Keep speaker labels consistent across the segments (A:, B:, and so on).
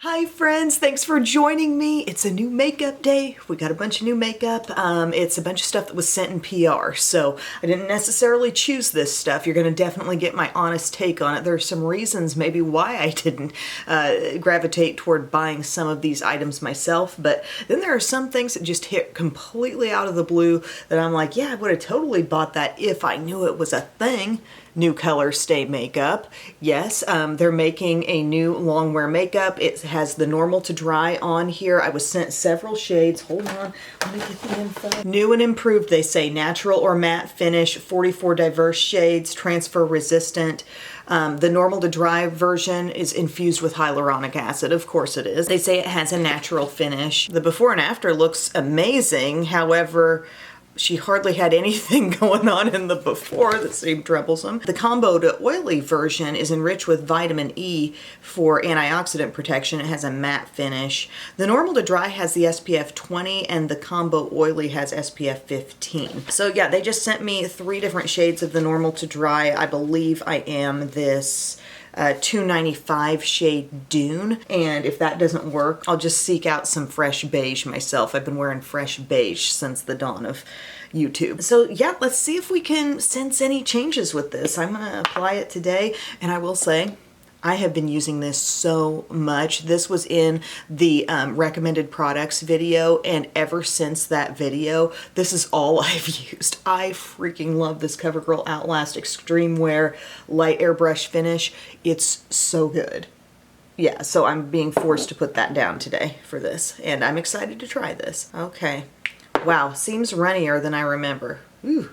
A: Hi friends, thanks for joining me. It's a new makeup day. We got a bunch of new makeup. It's a bunch of stuff that was sent in PR, so I didn't necessarily choose this stuff. You're gonna definitely get my honest take on it. There are some reasons maybe why I didn't gravitate toward buying some of these items myself, but then there are some things that just hit completely out of the blue that I'm like, yeah, I would have totally bought that if I knew it was a thing. New Color Stay makeup. Yes, they're making a new long wear makeup. It has the normal to dry on here. I was sent several shades. Hold on, let me get the info. New and improved, they say. Natural or matte finish, 44 diverse shades, transfer resistant. The normal to dry version is infused with hyaluronic acid. Of course it is. They say it has a natural finish. The before and after looks amazing. However, she hardly had anything going on in the before that seemed troublesome. The combo to oily version is enriched with vitamin E for antioxidant protection. It has a matte finish. The normal to dry has the SPF 20 and the combo oily has SPF 15. So yeah, they just sent me 3 different shades of the normal to dry. I believe I am this 295 shade Dune, and if that doesn't work, I'll just seek out some fresh beige myself. I've been wearing fresh beige since the dawn of YouTube. So yeah, let's see if we can sense any changes with this. I'm gonna apply it today, and I will say, I have been using this so much. This was in the recommended products video, and ever since that video, this is all I've used. I freaking love this CoverGirl Outlast Extreme Wear Light Airbrush Finish. It's so good. Yeah, so I'm being forced to put that down today for this, and I'm excited to try this. Okay. Wow, seems runnier than I remember. Ooh.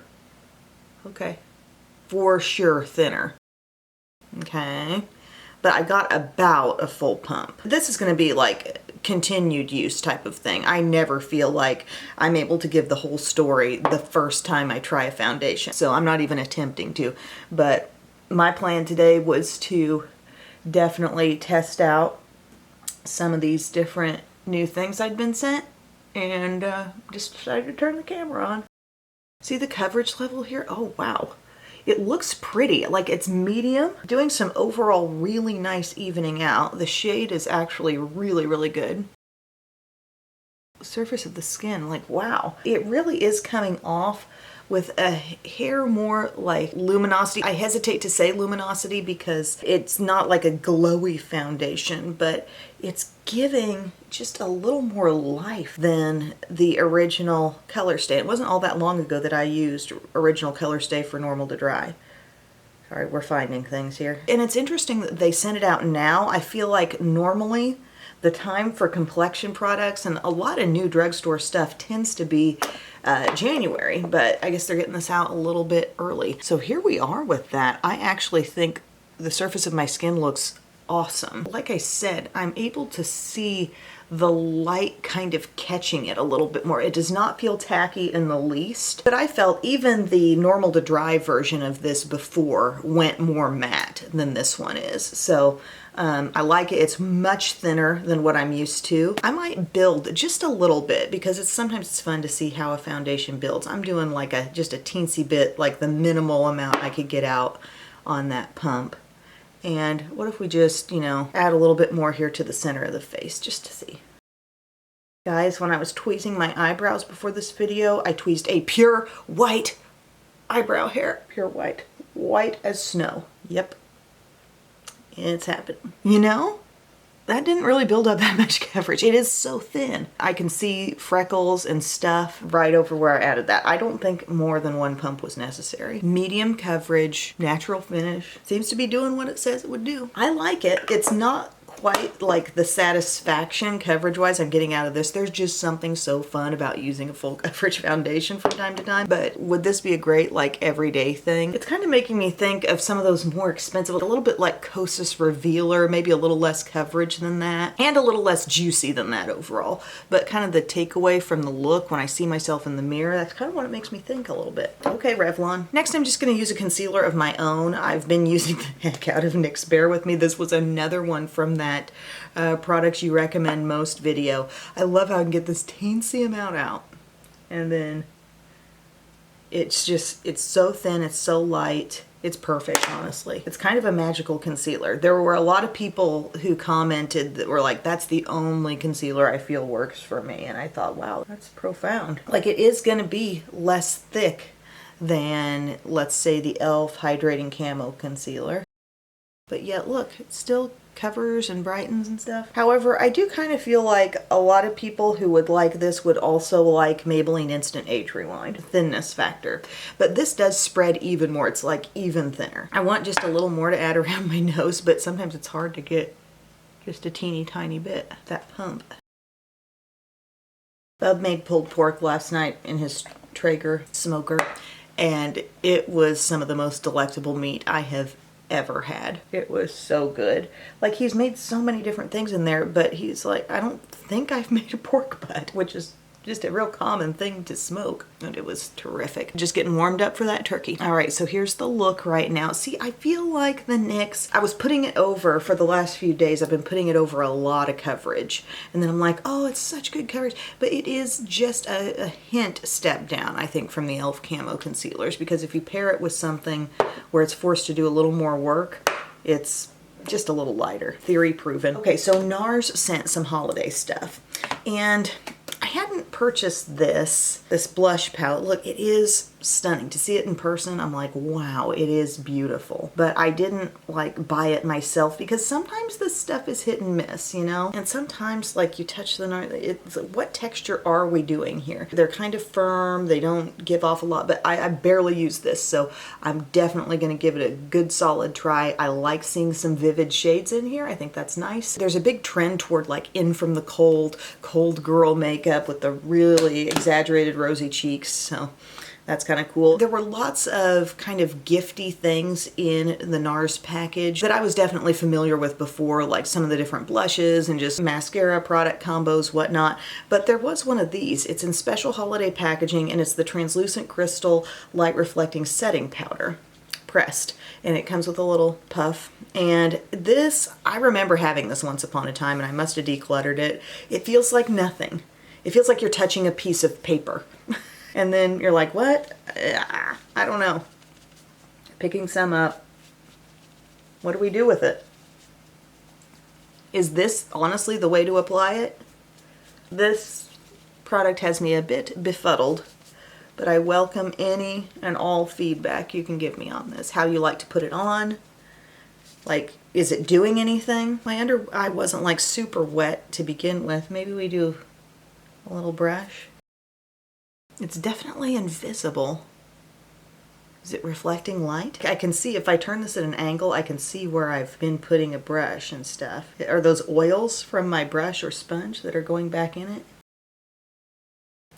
A: Okay. For sure thinner. Okay. But I got about a full pump. This is gonna be like continued use type of thing. I never feel like I'm able to give the whole story the first time I try a foundation. So I'm not even attempting to. But my plan today was to definitely test out some of these different new things I'd been sent, and just decided to turn the camera on. See the coverage level here? Oh wow. It looks pretty, like it's medium. Doing some overall really nice evening out. The shade is actually really, really good. The surface of the skin, like wow. It really is coming off with a hair more like luminosity. I hesitate to say luminosity because it's not like a glowy foundation, but it's giving just a little more life than the original Color Stay. It wasn't all that long ago that I used original Color Stay for normal to dry. Sorry, we're finding things here. And it's interesting that they sent it out now. I feel like normally the time for complexion products and a lot of new drugstore stuff tends to be January, but I guess they're getting this out a little bit early. So here we are with that. I actually think the surface of my skin looks awesome. Like I said, I'm able to see the light kind of catching it a little bit more. It does not feel tacky in the least, but I felt even the normal to dry version of this before went more matte than this one is. So I like it. It's much thinner than what I'm used to. I might build just a little bit because sometimes it's fun to see how a foundation builds. I'm doing like just a teensy bit, like the minimal amount I could get out on that pump. And what if we just, you know, add a little bit more here to the center of the face just to see. Guys, when I was tweezing my eyebrows before this video, I tweezed a pure white eyebrow hair. Pure white. White as snow. Yep. It's happening. You know, that didn't really build up that much coverage. It is so thin. I can see freckles and stuff right over where I added that. I don't think more than one pump was necessary. Medium coverage, natural finish. Seems to be doing what it says it would do. I like it. It's not quite like the satisfaction coverage-wise I'm getting out of this. There's just something so fun about using a full coverage foundation from time to time. But would this be a great like everyday thing? It's kind of making me think of some of those more expensive, a little bit like Kosas Revealer, maybe a little less coverage than that, and a little less juicy than that overall. But kind of the takeaway from the look when I see myself in the mirror, that's kind of what it makes me think a little bit. Okay, Revlon. Next, I'm just going to use a concealer of my own. I've been using the heck out of NYX Bear With Me. This was another one from that products you recommend most video. I love how I can get this teensy amount out, and then it's so thin, it's so light, It's perfect, honestly. It's kind of a magical concealer. There were a lot of people who commented that were like, that's the only concealer I feel works for me. And I thought, wow, that's profound. Like, it is gonna be less thick than, let's say, the e.l.f. Hydrating Camo Concealer. But yet, look, it still covers and brightens and stuff. However, I do kind of feel like a lot of people who would like this would also like Maybelline Instant Age Rewind, thinness factor. But this does spread even more. It's like even thinner. I want just a little more to add around my nose, but sometimes it's hard to get just a teeny tiny bit, that pump. Bub made pulled pork last night in his Traeger smoker, and it was some of the most delectable meat I have ever had. It was so good. Like, he's made so many different things in there, but he's like, I don't think I've made a pork butt, which is just a real common thing to smoke. And it was terrific. Just getting warmed up for that turkey. All right, so here's the look right now. See, I feel like the NYX, I was putting it over for the last few days. I've been putting it over a lot of coverage. And then I'm like, oh, it's such good coverage. But it is just a hint step down, I think, from the e.l.f. Camo concealers. Because if you pair it with something where it's forced to do a little more work, it's just a little lighter. Theory proven. Okay, so Nars sent some holiday stuff. And I hadn't purchased this blush palette. Look, it is stunning. To see it in person, I'm like, wow, it is beautiful. But I didn't like buy it myself because sometimes this stuff is hit and miss, you know? And sometimes like you touch the Nars, it's what texture are we doing here? They're kind of firm, they don't give off a lot, but I barely use this, so I'm definitely gonna give it a good solid try. I like seeing some vivid shades in here. I think that's nice. There's a big trend toward like in from the cold girl makeup with the really exaggerated rosy cheeks, so that's kind of cool. There were lots of kind of gifty things in the Nars package that I was definitely familiar with before, like some of the different blushes and just mascara product combos, whatnot. But there was one of these. It's in special holiday packaging, and it's the translucent crystal light reflecting setting powder pressed, and it comes with a little puff. And this, I remember having this once upon a time, and I must have decluttered it. It feels like nothing. It feels like you're touching a piece of paper. And then you're like, what? I don't know. Picking some up. What do we do with it? Is this honestly the way to apply it? This product has me a bit befuddled, but I welcome any and all feedback you can give me on this. How you like to put it on. Like, is it doing anything? My under eye wasn't like super wet to begin with. Maybe we do a little brush. It's definitely invisible. Is it reflecting light? I can see, if I turn this at an angle, I can see where I've been putting a brush and stuff. Are those oils from my brush or sponge that are going back in it?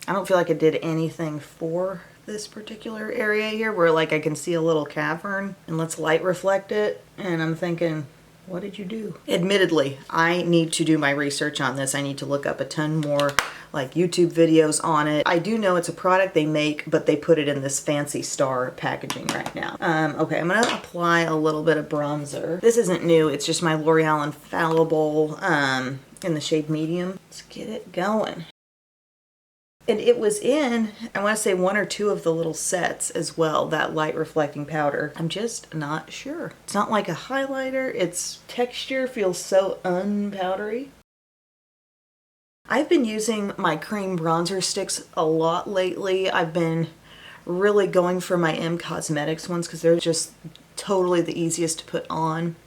A: I don't feel like it did anything for this particular area here where like I can see a little cavern and let's light reflect it. And I'm thinking, what did you do? Admittedly, I need to do my research on this. I need to look up a ton more like YouTube videos on it. I do know it's a product they make, but they put it in this fancy star packaging right now. Okay, I'm gonna apply a little bit of bronzer. This isn't new, it's just my L'Oreal Infallible in the shade medium. Let's get it going. And it was in, I want to say 1 or 2 of the little sets as well, that light reflecting powder. I'm just not sure. It's not like a highlighter. Its texture feels so unpowdery. I've been using my cream bronzer sticks a lot lately. I've been really going for my M Cosmetics ones because they're just totally the easiest to put on.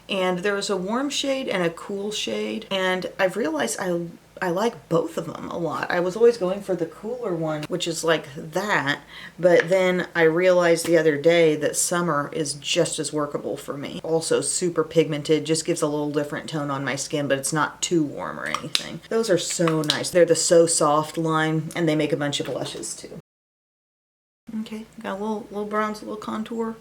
A: And there was a warm shade and a cool shade, and I've realized I like both of them a lot. I was always going for the cooler one, which is like that, but then I realized the other day that summer is just as workable for me. Also super pigmented, just gives a little different tone on my skin, but it's not too warm or anything. Those are so nice. They're the So Soft line, and they make a bunch of blushes too. Okay, got a little bronze, a little contour.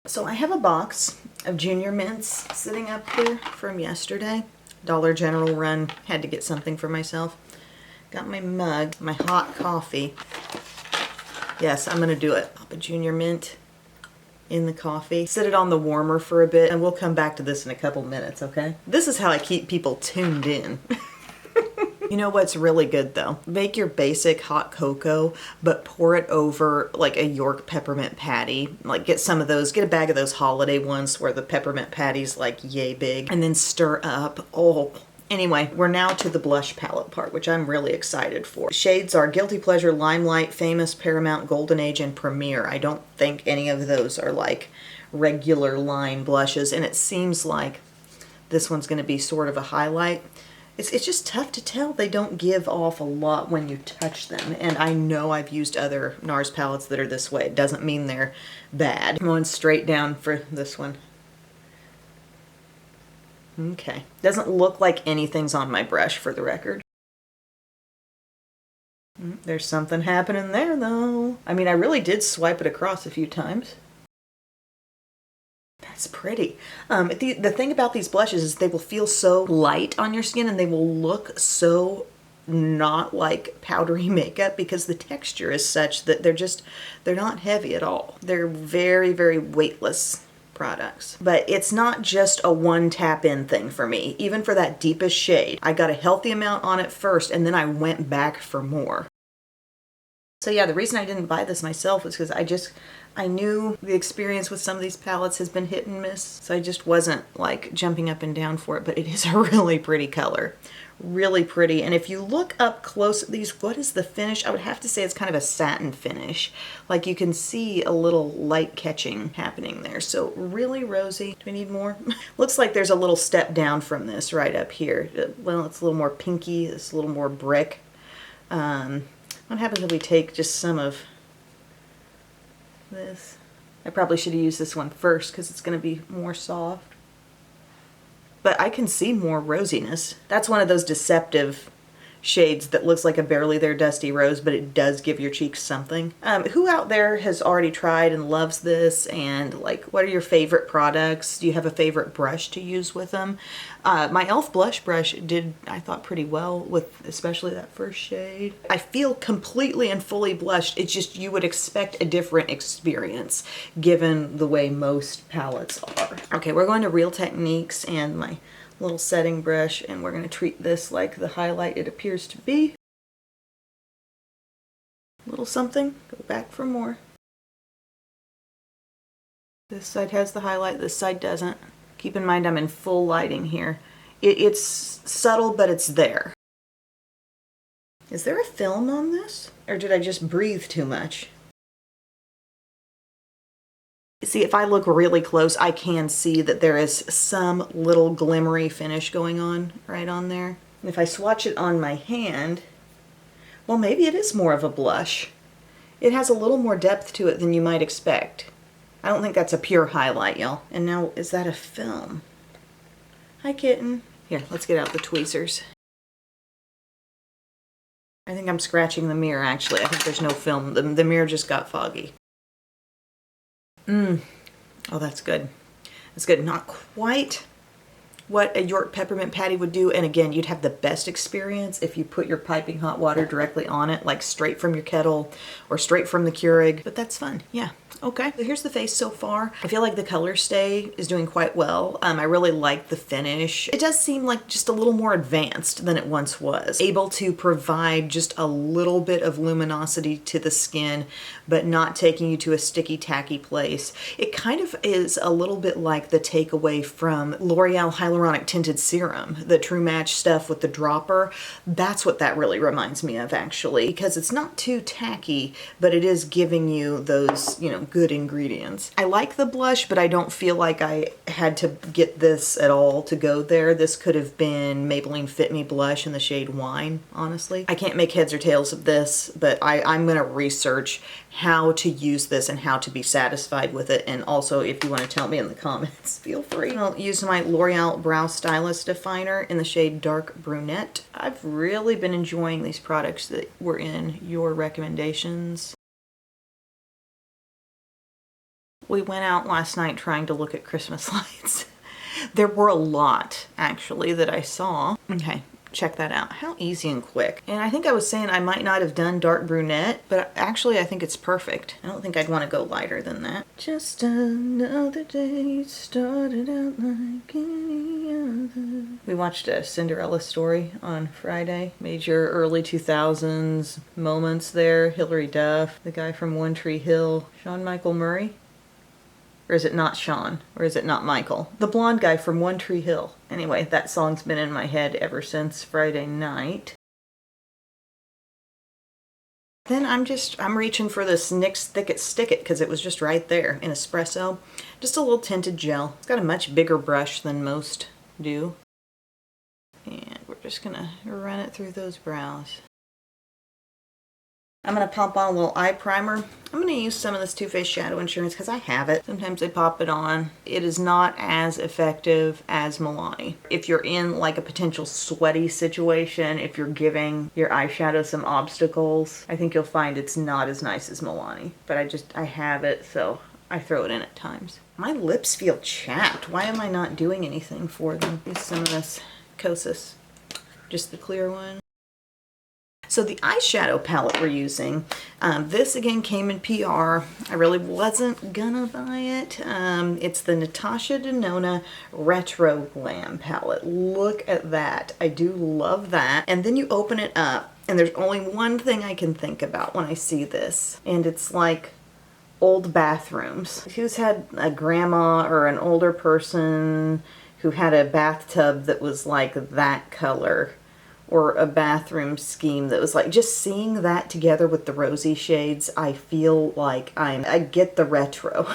A: So I have a box of Junior Mints sitting up here from yesterday. Dollar General run, had to get something for myself. Got my mug, my hot coffee. Yes, I'm gonna do it. Pop a Junior Mint in the coffee. Set it on the warmer for a bit, and we'll come back to this in a couple minutes, okay? This is how I keep people tuned in. You know what's really good though? Make your basic hot cocoa, but pour it over like a York peppermint patty. Like get some of those, get a bag of those holiday ones where the peppermint patty's like yay big, and then stir up. Oh, anyway, we're now to the blush palette part, which I'm really excited for. Shades are Guilty Pleasure, Limelight, Famous, Paramount, Golden Age, and Premier. I don't think any of those are like regular line blushes, and it seems like this one's going to be sort of a highlight. It's just tough to tell. They don't give off a lot when you touch them, and I know I've used other Nars palettes that are this way. It doesn't mean they're bad. I'm going straight down for this one. Okay. Doesn't look like anything's on my brush, for the record. There's something happening there, though. I mean, I really did swipe it across a few times. That's pretty. The thing about these blushes is they will feel so light on your skin, and they will look so not like powdery makeup because the texture is such that they're not heavy at all. They're very, very weightless products. But it's not just a one tap in thing for me. Even for that deepest shade, I got a healthy amount on it first, and then I went back for more. So yeah, the reason I didn't buy this myself was because I knew the experience with some of these palettes has been hit and miss, so I just wasn't like jumping up and down for it, but it is a really pretty color. Really pretty. And if you look up close at these, what is the finish? I would have to say it's kind of a satin finish. Like you can see a little light catching happening there. So really rosy. Do we need more? Looks like there's a little step down from this right up here. Well, it's a little more pinky. It's a little more brick. What happens if we take just some of this? I probably should have used this one first because it's going to be more soft. But I can see more rosiness. That's one of those deceptive shades that looks like a barely there dusty rose, but it does give your cheeks something. Who out there has already tried and loves this, and like what are your favorite products? Do you have a favorite brush to use with them? My e.l.f. blush brush did, I thought, pretty well with especially that first shade. I feel completely and fully blushed. It's just you would expect a different experience given the way most palettes are. Okay, we're going to Real Techniques and my little setting brush, and we're going to treat this like the highlight it appears to be. A little something, go back for more. This side has the highlight, this side doesn't. Keep in mind I'm in full lighting here. It's subtle, but it's there. Is there a film on this? Or did I just breathe too much? See, if I look really close, I can see that there is some little glimmery finish going on right on there. And if I swatch it on my hand, well, maybe it is more of a blush. It has a little more depth to it than you might expect. I don't think that's a pure highlight, y'all. And now, is that a film? Hi, kitten. Here, let's get out the tweezers. I think I'm scratching the mirror, actually. I think there's no film. The mirror just got foggy. Oh, that's good. That's good. Not quite what a York peppermint patty would do. And again, you'd have the best experience if you put your piping hot water directly on it, like straight from your kettle or straight from the Keurig. But that's fun. Yeah. Okay, so here's the face so far. I feel like the color stay is doing quite well. I really like the finish. It does seem like just a little more advanced than it once was. Able to provide just a little bit of luminosity to the skin, but not taking you to a sticky, tacky place. It kind of is a little bit like the takeaway from L'Oreal Hyaluronic Tinted Serum, the True Match stuff with the dropper. That's what that really reminds me of, actually, because it's not too tacky, but it is giving you those, you know, good ingredients. I like the blush, but I don't feel like I had to get this at all to go there. This could have been Maybelline Fit Me blush in the shade Wine, honestly. I can't make heads or tails of this, but I'm gonna research how to use this and how to be satisfied with it. And also, if you want to tell me in the comments, feel free. I'll use my L'Oreal Brow Stylist Definer in the shade Dark Brunette. I've really been enjoying these products that were in your recommendations. We went out last night trying to look at Christmas lights. There were a lot, actually, that I saw. Okay, check that out. How easy and quick. And I think I was saying I might not have done dark brunette, but actually I think it's perfect. I don't think I'd want to go lighter than that. Just another day started out like any other. We watched a Cinderella Story on Friday. Major early 2000s moments there. Hilary Duff, the guy from One Tree Hill, Sean Michael Murray. Or is it not Sean? Or is it not Michael? The blonde guy from One Tree Hill. Anyway, that song's been in my head ever since Friday night. Then I'm reaching for this NYX Thick It Stick It because it was just right there in espresso. Just a little tinted gel. It's got a much bigger brush than most do. And we're just gonna run it through those brows. I'm going to pop on a little eye primer. I'm going to use some of this Too Faced Shadow Insurance because I have it. Sometimes I pop it on. It is not as effective as Milani. If you're in like a potential sweaty situation, if you're giving your eyeshadow some obstacles, I think you'll find it's not as nice as Milani. But I have it, so I throw it in at times. My lips feel chapped. Why am I not doing anything for them? Use some of this Kosas, just the clear one. So the eyeshadow palette we're using, this again came in PR. I really wasn't gonna buy it. It's the Natasha Denona Retro Glam palette. Look at that. I do love that. And then you open it up and there's only one thing I can think about when I see this. And it's like old bathrooms. Who's had a grandma or an older person who had a bathtub that was like that color? Or a bathroom scheme that was like, just seeing that together with the rosy shades, I feel like I get the retro.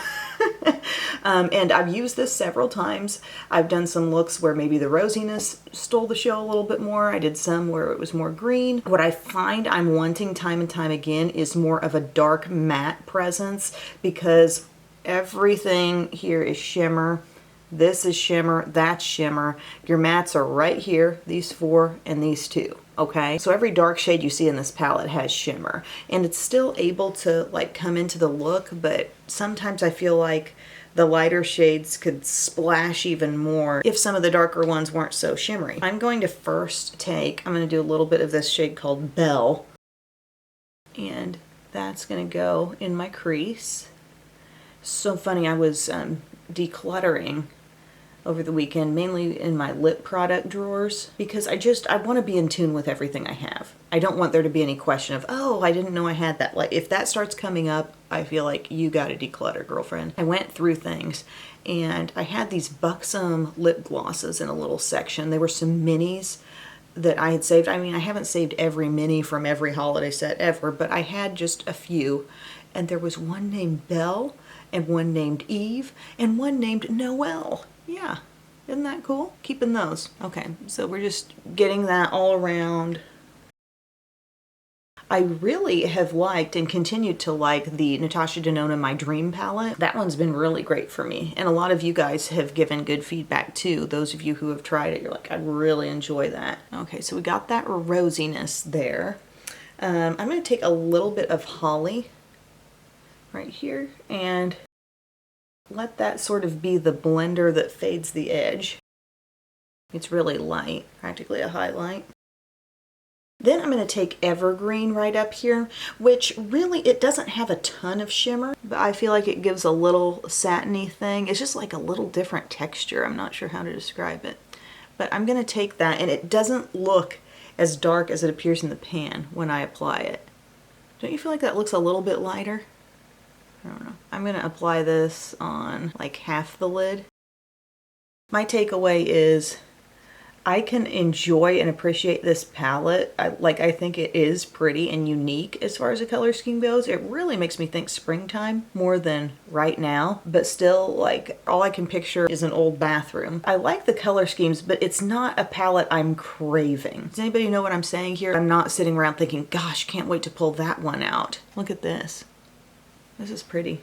A: And I've used this several times. I've done some looks where maybe the rosiness stole the show a little bit more. I did some where it was more green. What I find I'm wanting time and time again is more of a dark matte presence because everything here is shimmer. This is shimmer, that's shimmer. Your mattes are right here, these four and these two, okay? So every dark shade you see in this palette has shimmer. And it's still able to like come into the look, but sometimes I feel like the lighter shades could splash even more if some of the darker ones weren't so shimmery. I'm going to first I'm gonna do a little bit of this shade called Belle. And that's gonna go in my crease. So funny, I was decluttering over the weekend, mainly in my lip product drawers, because I want to be in tune with everything I have. I don't want there to be any question of, oh, I didn't know I had that. Like, if that starts coming up, I feel like you got to declutter, girlfriend. I went through things and I had these buxom lip glosses in a little section. There were some minis that I had saved. I mean, I haven't saved every mini from every holiday set ever, but I had just a few. And there was one named Belle, and one named Eve, and one named Noelle. Yeah, isn't that cool? Keeping those. Okay, so we're just getting that all around. I really have liked and continued to like the Natasha Denona My Dream palette. That one's been really great for me. And a lot of you guys have given good feedback too. Those of you who have tried it, you're like, I really enjoy that. Okay, so we got that rosiness there. I'm going to take a little bit of Holly right here and let that sort of be the blender that fades the edge. It's really light, practically a highlight. Then I'm going to take Evergreen right up here, which really, it doesn't have a ton of shimmer, but I feel like it gives a little satiny thing. It's just like a little different texture. I'm not sure how to describe it. But I'm going to take that, and it doesn't look as dark as it appears in the pan when I apply it. Don't you feel like that looks a little bit lighter? I don't know. I'm going to apply this on like half the lid. My takeaway is I can enjoy and appreciate this palette. I think it is pretty and unique as far as the color scheme goes. It really makes me think springtime more than right now, but still, like, all I can picture is an old bathroom. I like the color schemes, but it's not a palette I'm craving. Does anybody know what I'm saying here? I'm not sitting around thinking, gosh, can't wait to pull that one out. Look at this. This is pretty.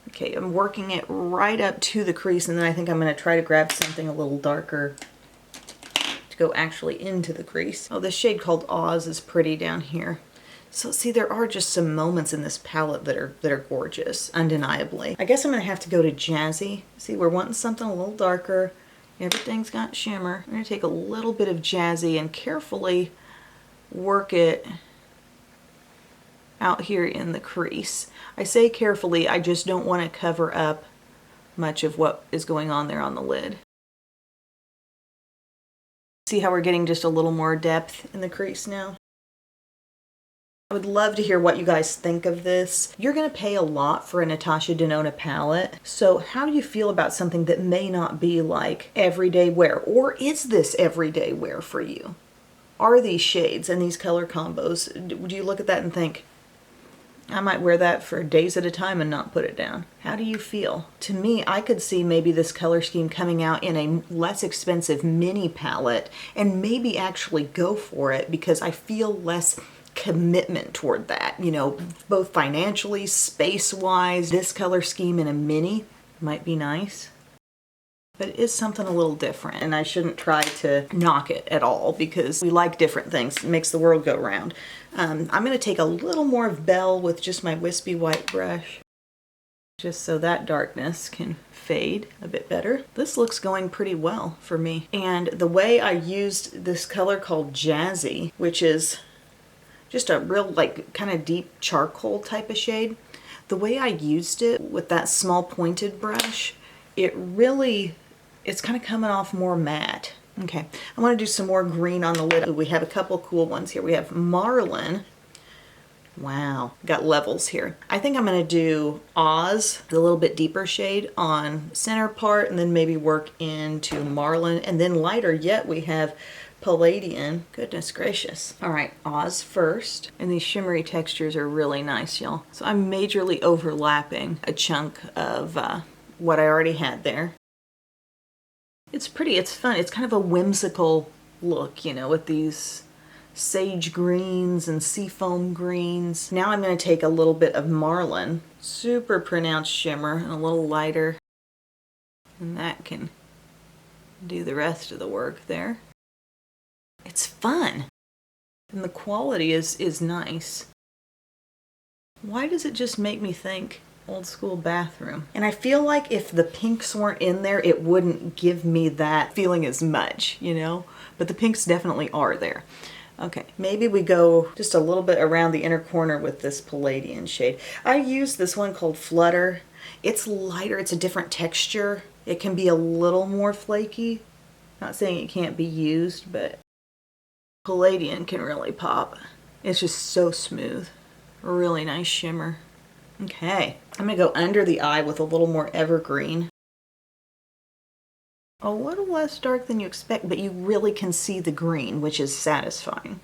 A: Okay, I'm working it right up to the crease, and then I think I'm going to try to grab something a little darker to go actually into the crease. Oh, this shade called Oz is pretty down here. So see, there are just some moments in this palette that are gorgeous, undeniably. I guess I'm going to have to go to Jazzy. See, we're wanting something a little darker Everything's got shimmer. I'm going to take a little bit of Jazzy and carefully work it out here in the crease. I say carefully, I just don't want to cover up much of what is going on there on the lid. See how we're getting just a little more depth in the crease now? I would love to hear what you guys think of this. You're going to pay a lot for a Natasha Denona palette. So how do you feel about something that may not be like everyday wear? Or is this everyday wear for you? Are these shades and these color combos, do you look at that and think, I might wear that for days at a time and not put it down? How do you feel? To me, I could see maybe this color scheme coming out in a less expensive mini palette and maybe actually go for it because I feel less commitment toward that, you know, both financially, space-wise. This color scheme in a mini might be nice. But it is something a little different, and I shouldn't try to knock it at all because we like different things. It makes the world go round. I'm going to take a little more of Belle with just my wispy white brush, just so that darkness can fade a bit better. This looks going pretty well for me. And the way I used this color called Jazzy, which is just a real like kind of deep charcoal type of shade, the way I used it with that small pointed brush, it's kind of coming off more matte. Okay, I want to do some more green on the lid. We have a couple cool ones here. We have Marlin. Wow, got levels here. I think I'm going to do Oz, the little bit deeper shade on center part, and then maybe work into Marlin. And then lighter yet, we have Palladian. Goodness gracious. All right, Oz first. And these shimmery textures are really nice, y'all. So I'm majorly overlapping a chunk of what I already had there. It's pretty, it's fun. It's kind of a whimsical look, you know, with these sage greens and seafoam greens. Now I'm going to take a little bit of Marlin, super pronounced shimmer, and a little lighter. And that can do the rest of the work there. It's fun. And the quality is nice. Why does it just make me think old school bathroom? And I feel like if the pinks weren't in there, it wouldn't give me that feeling as much, you know? But the pinks definitely are there. Okay, maybe we go just a little bit around the inner corner with this Palladian shade. I use this one called Flutter. It's lighter, it's a different texture. It can be a little more flaky. Not saying it can't be used, but Palladian can really pop. It's just so smooth. Really nice shimmer. Okay, I'm going to go under the eye with a little more evergreen. A little less dark than you expect, but you really can see the green, which is satisfying.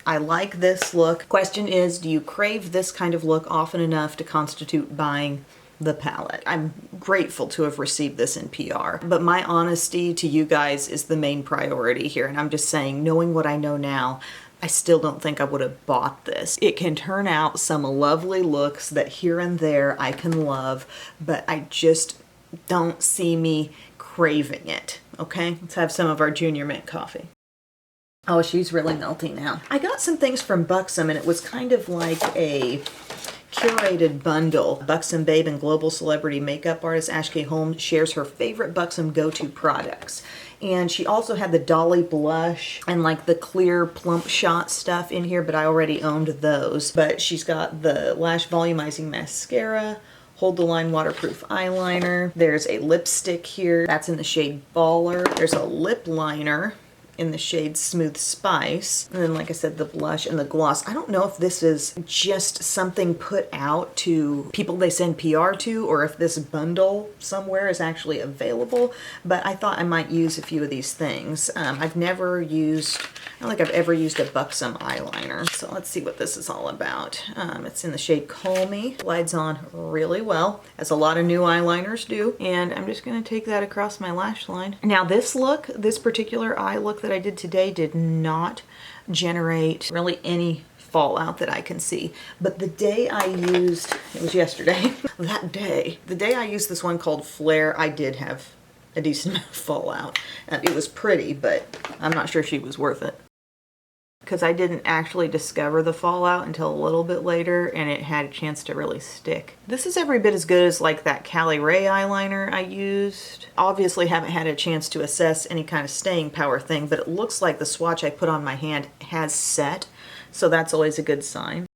A: I like this look. Question is, do you crave this kind of look often enough to constitute buying the palette? I'm grateful to have received this in PR, but my honesty to you guys is the main priority here, and I'm just saying, knowing what I know now, I still don't think I would have bought this. It can turn out some lovely looks that here and there I can love, but I just don't see me craving it. Okay, let's have some of our Junior Mint coffee. Oh, she's really melting now. I got some things from Buxom, and it was kind of like a curated bundle. Buxom Babe and global celebrity makeup artist Ash K. Holmes shares her favorite Buxom go-to products. And she also had the Dolly blush and like the clear plump shot stuff in here, but I already owned those. But she's got the lash volumizing mascara, Hold the Line waterproof eyeliner. There's a lipstick here. That's in the shade Baller. There's a lip liner in the shade Smooth Spice. And then, like I said, the blush and the gloss. I don't know if this is just something put out to people they send PR to, or if this bundle somewhere is actually available, but I thought I might use a few of these things. I've never used, I don't think I've ever used a Buxom eyeliner. So let's see what this is all about. It's in the shade Call Me. Glides on really well, as a lot of new eyeliners do. And I'm just gonna take that across my lash line. Now this look, this particular eye look that I did today did not generate really any fallout that I can see. But the day I used, it was yesterday, the day I used this one called Flare, I did have a decent amount of fallout. It was pretty, but I'm not sure she was worth it. because I didn't actually discover the fallout until a little bit later, and it had a chance to really stick. This is every bit as good as like that Cali Ray eyeliner I used. Obviously haven't had a chance to assess any kind of staying power thing, but it looks like the swatch I put on my hand has set, so that's always a good sign.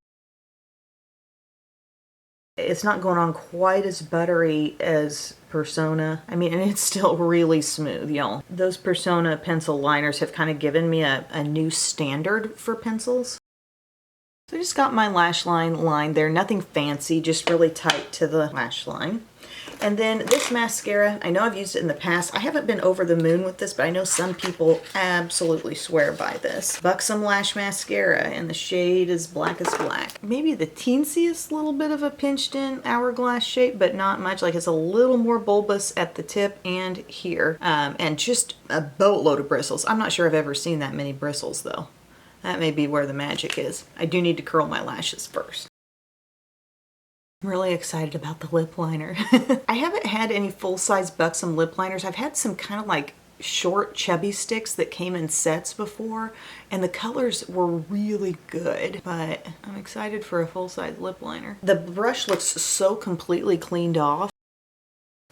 A: It's not going on quite as buttery as Persona. I mean, and it's still really smooth, y'all. Those Persona pencil liners have kind of given me a new standard for pencils. So I just got my lash line lined there. Nothing fancy, just really tight to the lash line. And then this mascara, I know I've used it in the past. I haven't been over the moon with this, but I know some people absolutely swear by this. Buxom Lash Mascara, and the shade is Black as Black. Maybe the teensiest little bit of a pinched in hourglass shape, but not much. Like, it's a little more bulbous at the tip and here. And just a boatload of bristles. I'm not sure I've ever seen that many bristles though. That may be where the magic is. I do need to curl my lashes first. I'm really excited about the lip liner. I haven't had any full-size Buxom lip liners. I've had some kind of like short chubby sticks that came in sets before, and the colors were really good, but I'm excited for a full-size lip liner. The brush looks so completely cleaned off.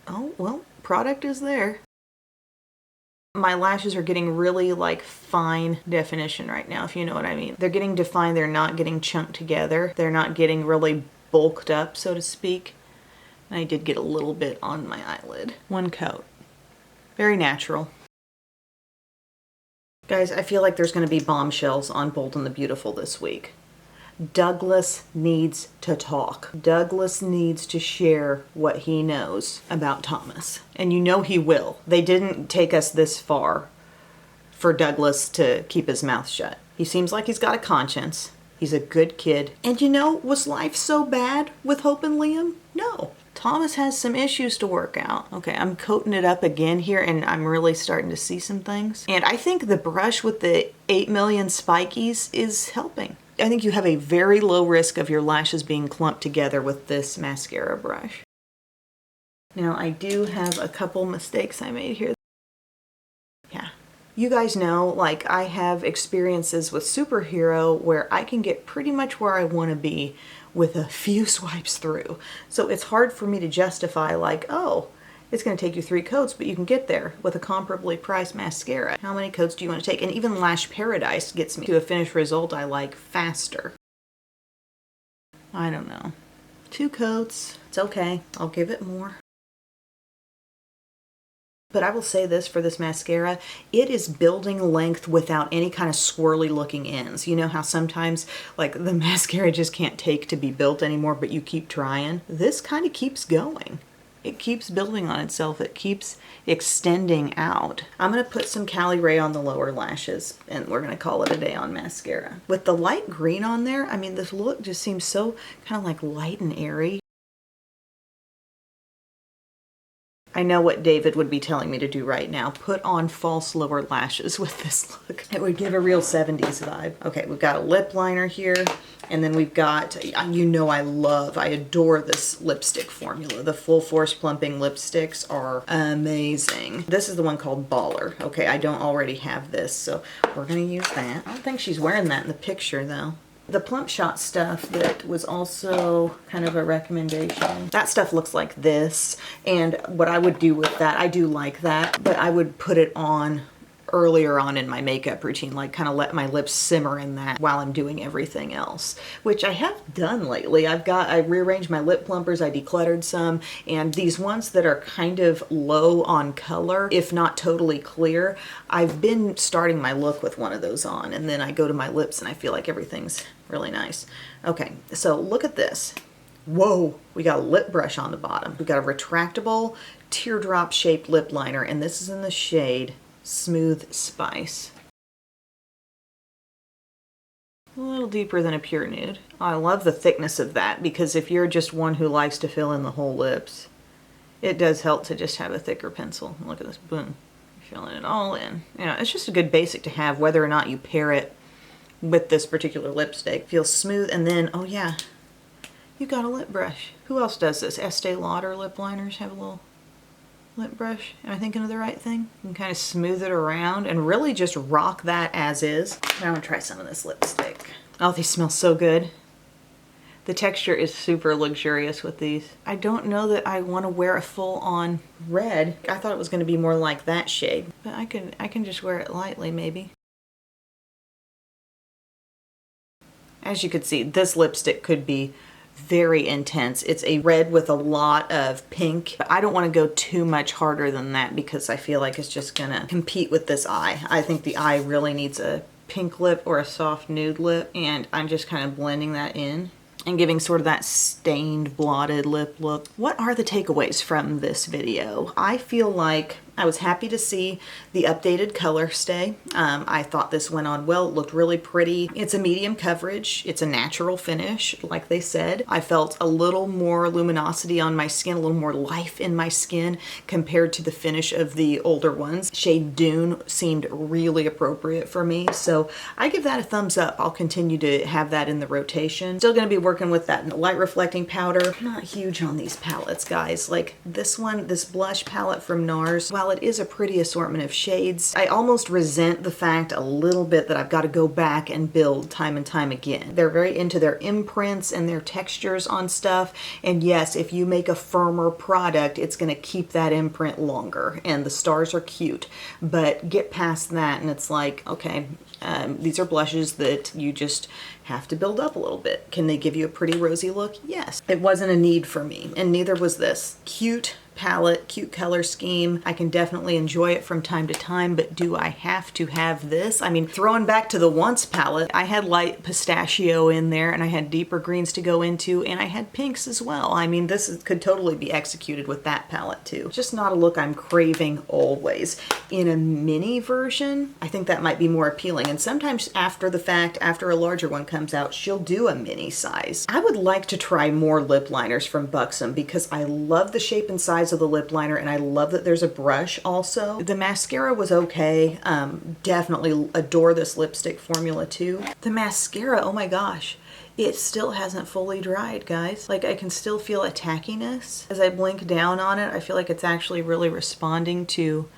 A: Oh, well, product is there. My lashes are getting really like fine definition right now, if you know what I mean. They're getting defined, they're not getting chunked together. They're not getting really bulked up, so to speak. And I did get a little bit on my eyelid. One coat. Very natural. Guys, I feel like there's going to be bombshells on Bold and the Beautiful this week. Douglas needs to talk. Douglas needs to share what he knows about Thomas. And you know he will. They didn't take us this far for Douglas to keep his mouth shut. He seems like he's got a conscience. He's a good kid. And you know, was life so bad with Hope and Liam? No. Thomas has some issues to work out. Okay, I'm coating it up again here, and I'm really starting to see some things. And I think the brush with the 8 million spikies is helping. I think you have a very low risk of your lashes being clumped together with this mascara brush. Now, I do have a couple mistakes I made here. Yeah. You guys know, like, I have experiences with Superhero where I can get pretty much where I want to be with a few swipes through. So it's hard for me to justify, like, oh, it's going to take you 3 coats, but you can get there with a comparably priced mascara. How many coats do you want to take? And even Lash Paradise gets me to a finished result I like faster. I don't know. 2 coats. It's okay. I'll give it more. But I will say this for this mascara, it is building length without any kind of swirly looking ends. You know how sometimes like the mascara just can't take to be built anymore, but you keep trying? This kind of keeps going. It keeps building on itself. It keeps extending out. I'm going to put some Cali Ray on the lower lashes, and we're going to call it a day on mascara. With the light green on there, I mean, this look just seems so kind of like light and airy. I know what David would be telling me to do right now. Put on false lower lashes with this look. It would give a real 70s vibe. Okay, we've got a lip liner here. And then we've got, you know I adore this lipstick formula. The Full Force Plumping lipsticks are amazing. This is the one called Baller. Okay, I don't already have this, so we're gonna use that. I don't think she's wearing that in the picture though. The Plump Shot stuff that was also kind of a recommendation. That stuff looks like this, and what I would do with that, I do like that, but I would put it on earlier on in my makeup routine, like kind of let my lips simmer in that while I'm doing everything else, which I have done lately. I rearranged my lip plumpers, I decluttered some, and these ones that are kind of low on color, if not totally clear, I've been starting my look with one of those on, and then I go to my lips and I feel like everything's really nice. Okay, so look at this. Whoa, we got a lip brush on the bottom. We got a retractable teardrop shaped lip liner, and this is in the shade Smooth Spice. A little deeper than a pure nude. I love the thickness of that, because if you're just one who likes to fill in the whole lips, it does help to just have a thicker pencil. Look at this, boom. You're filling it all in. You know, it's just a good basic to have, whether or not you pair it with this particular lipstick. Feels smooth, and then, oh yeah, you got a lip brush. Who else does this? Estee Lauder lip liners have a little lip brush. Am I thinking of the right thing? You can kind of smooth it around and really just rock that as is. Now I'm gonna try some of this lipstick. Oh, these smell so good. The texture is super luxurious with these. I don't know that I want to wear a full-on red. I thought it was going to be more like that shade, but I can just wear it lightly maybe. As you can see, this lipstick could be very intense. It's a red with a lot of pink. I don't want to go too much harder than that because I feel like it's just gonna compete with this eye. I think the eye really needs a pink lip or a soft nude lip, and I'm just kind of blending that in and giving sort of that stained, blotted lip look. What are the takeaways from this video? I feel like I was happy to see the updated color stay. I thought this went on well. It looked really pretty. It's a medium coverage. It's a natural finish, like they said. I felt a little more luminosity on my skin, a little more life in my skin compared to the finish of the older ones. Shade Dune seemed really appropriate for me, so I give that a thumbs up. I'll continue to have that in the rotation. Still gonna be working with that light reflecting powder. I'm not huge on these palettes, guys. Like this one, this blush palette from Nars, while it is a pretty assortment of shades, I almost resent the fact a little bit that I've got to go back and build time and time again. They're very into their imprints and their textures on stuff, and yes, if you make a firmer product, it's going to keep that imprint longer, and the stars are cute, but get past that and it's like, okay, these are blushes that you just have to build up a little bit. Can they give you a pretty rosy look? Yes. It wasn't a need for me, and neither was this. Cute palette, cute color scheme. I can definitely enjoy it from time to time, but do I have to have this? I mean, throwing back to the Once palette, I had light pistachio in there, and I had deeper greens to go into, and I had pinks as well. I mean, could totally be executed with that palette too. Just not a look I'm craving always. In a mini version, I think that might be more appealing, and sometimes after the fact, after a larger one comes out, she'll do a mini size. I would like to try more lip liners from Buxom because I love the shape and size of the lip liner, and I love that there's a brush also. The mascara was okay. Definitely adore this lipstick formula too. The mascara, oh my gosh, it still hasn't fully dried, guys. Like, I can still feel a tackiness. As I blink down on it, I feel like it's actually really responding to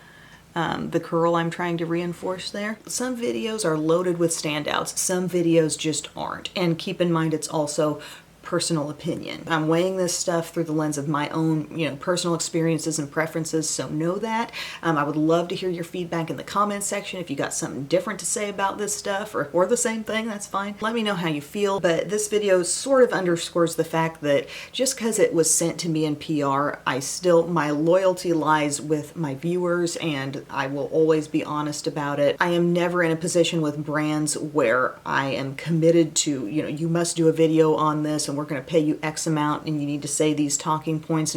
A: the curl I'm trying to reinforce there. Some videos are loaded with standouts. Some videos just aren't. And keep in mind, it's also personal opinion. I'm weighing this stuff through the lens of my own, personal experiences and preferences, so know that. I would love to hear your feedback in the comments section. If you got something different to say about this stuff, or the same thing, that's fine. Let me know how you feel, but this video sort of underscores the fact that just because it was sent to me in PR, my loyalty lies with my viewers, and I will always be honest about it. I am never in a position with brands where I am committed to, you must do a video on this, and we're going to pay you X amount and you need to say these talking points.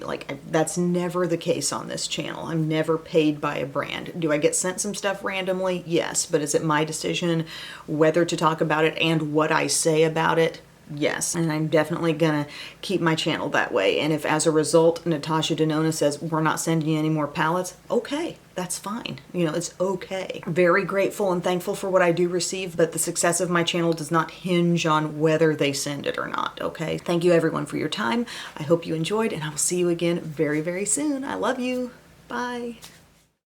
A: That's never the case on this channel. I'm never paid by a brand. Do I get sent some stuff randomly? Yes. But is it my decision whether to talk about it and what I say about it? Yes, and I'm definitely gonna keep my channel that way. And if as a result Natasha Denona says we're not sending you any more palettes, okay, that's fine. It's okay. Very grateful and thankful for what I do receive, but the success of my channel does not hinge on whether they send it or not, okay? Thank you everyone for your time. I hope you enjoyed, and I will see you again very, very soon. I love you. Bye.